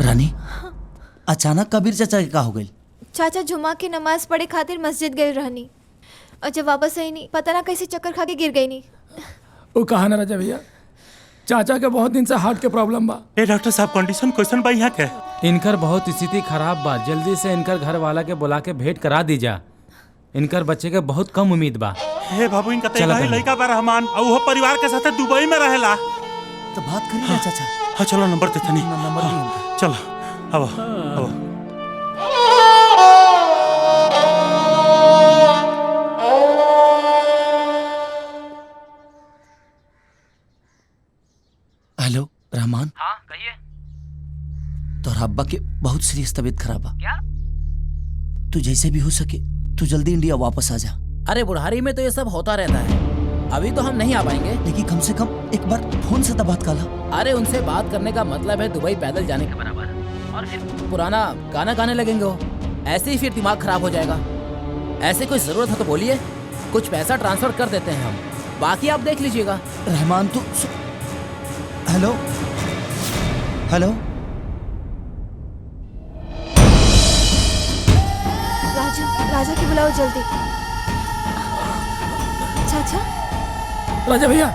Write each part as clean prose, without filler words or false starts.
रानी, अचानक कबीर चाचा के का हो गई? चाचा जुमा की नमाज पढ़े खातिर मस्जिद गए रहनी और जब वापस आई नहीं पता ना कैसे चक्कर खा के गिर गई नहीं। वो कहा ना राजा भैया, चाचा के बहुत दिन से हार्ट के प्रॉब्लम बा। ए डॉक्टर साहब, कंडीशन क्वेश्चन बा यहाँ के? इनकर बहुत स्थिति खराब बा, जल्दी से इनकर घर वाला के बुला के भेंट करा दीजा। इनकर बच्चे के बहुत कम उम्मीद बा। हे बाबू, इनका तय लड़का बा रहमान और वो परिवार के साथ दुबई में रहेला। तो बात करी ना चाचा। हाँ चलो, नंबर देते नहीं। नंबर दी। चलो अब अब हेलो रहमान। हाँ कहिए। तोहरा अब्बा के बहुत सीरियस तबीयत खराब बा। क्या? तू जैसे भी हो सके तू जल्दी इंडिया वापस आ जा। अरे बुढ़ारी में तो ये सब होता रहता है, अभी तो हम नहीं आ पाएंगे। लेकिन कम से कम एक बार फोन से तो बात कर ला। अरे उनसे बात करने का मतलब है दुबई पैदल जाने के बराबर, और फिर पुराना गाना गाने लगेंगे वो, ऐसे ही फिर दिमाग खराब हो जाएगा। ऐसे कोई जरूरत है तो बोलिए, कुछ पैसा ट्रांसफर कर देते हैं हम, बाकी आप देख लीजिएगा। रहमान तू हेलो हेलो। राजा की बुलाओ जल्दी। चाचा राजा भैया,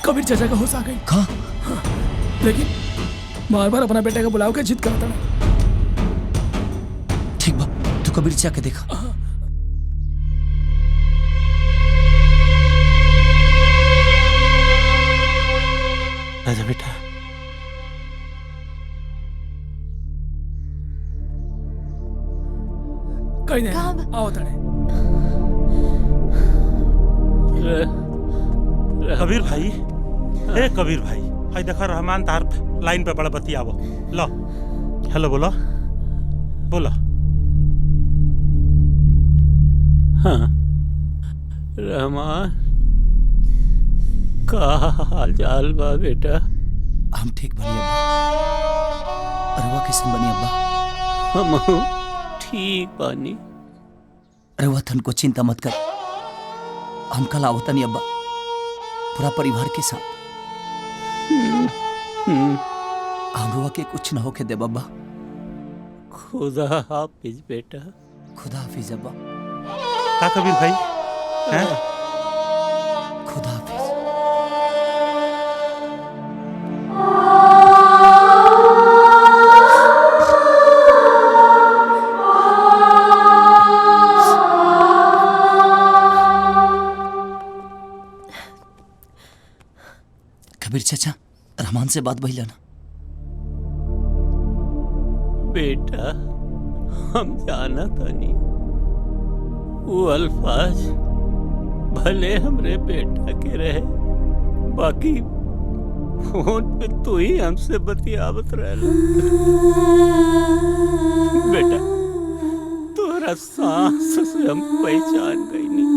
कबीर चाचा का होश आ गई। कहाँ? लेकिन बार बार अपना बेटे का बुलाओ के जिद करता है। ठीक बा, तू कबीर चाचा के देखा। राजा बेटा, कहीं नहीं, कहाँ? आओ तड़े। कबीर भाई, ए कबीर भाई, हाय देखा रहमान तार लाइन पे बड़ा बतियावो। लो हेलो, बोलो बोलो। हाँ रहमान, का हाल चाल बा बेटा? हम ठीक बनी अब्बा। अरवा कैसन बनी अब्बा? हम ठीक बानी। अरवा थन को चिंता मत कर, हम कल आवता नहीं अब्बा, पूरा परिवार के साथ। हमरवा के कुछ न होके दे अब्बा। खुदा हाफिज बेटा। खुदा हाफिज अब्बा। का कबीर भाई हैं? खुदा हाफिज। कबीर चाचा, रहमान से बात भइला ना? बेटा हम जाना तानी, वो अल्फाज भले हमरे बेटा के रहे, बाकी फोन पे तू ही हमसे बतियावत रहला। बेटा तोरा सांस से हम पहचान गई नहीं,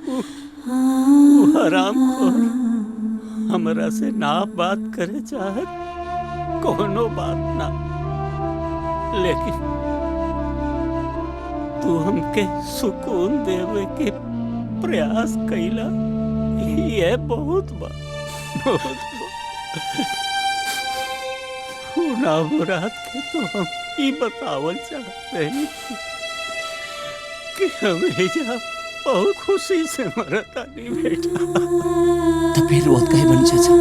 वो हरामखोर हमरा से ना बात करे चाहत, कोनो बात ना, लेकिन तू हमके सुकून देवे के प्रयास कैला, ये बहुत बा, बहुत बा। ना मुराद के तो हम ही बतावल चाहते हैं कि हमें जा बहुत खुशी से मरता नहीं बेटा। तो फिर रोत कहे बनी चाचा?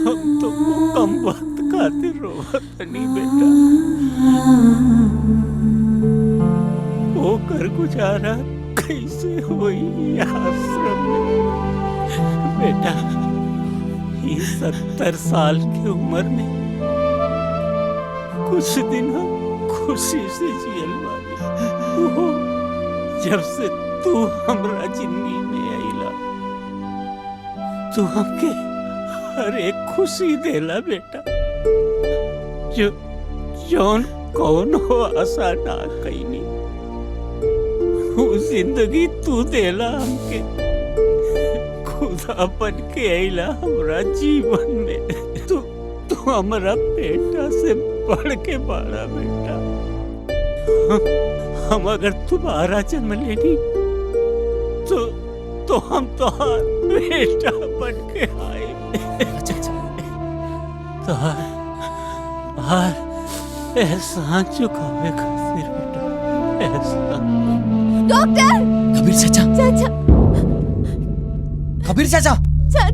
हम तो कम वक्त खातिर रोवत नहीं बेटा, वो कर गुजारा कैसे हुई आश्रम में बेटा। ये 70 साल की उम्र में कुछ दिन हम खुशी से जियल वाली, वो जब से तू हमरा जिंदगी में आइला, तू हमके हर एक खुशी देला बेटा, जो जौन कौन हो आशा ना कईनी, वो जिंदगी तू देला हमके, खुदा बन के आइला हमरा जीवन में। तू हमरा बेटा से बढ़ के बड़ा बेटा। हम अगर तुम्हारा जन्म लेनी तो हम तो बेटा बन के आए। तोहार एहसान चुकावे खातिर बेटा, एहसान। डॉक्टर कबीर चाचा, चाचा कबीर चाचा, चाचा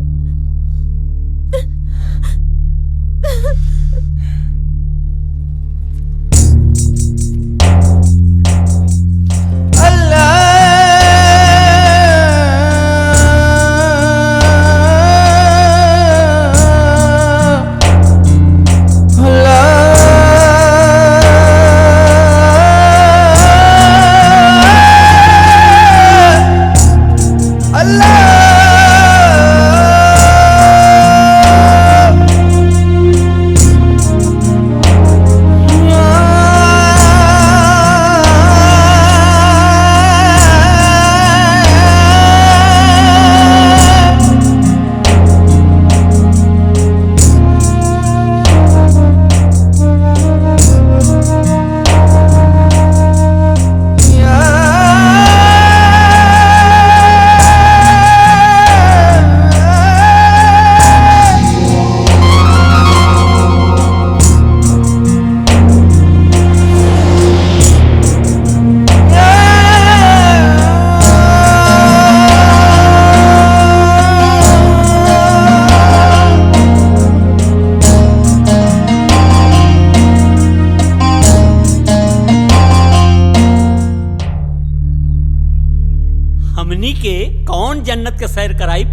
हमनी के कौन जन्नत के सैर कराई?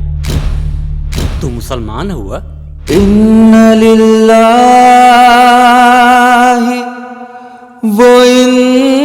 तू मुसलमान हुआ? इन्ना लिल्लाहि व इन्ना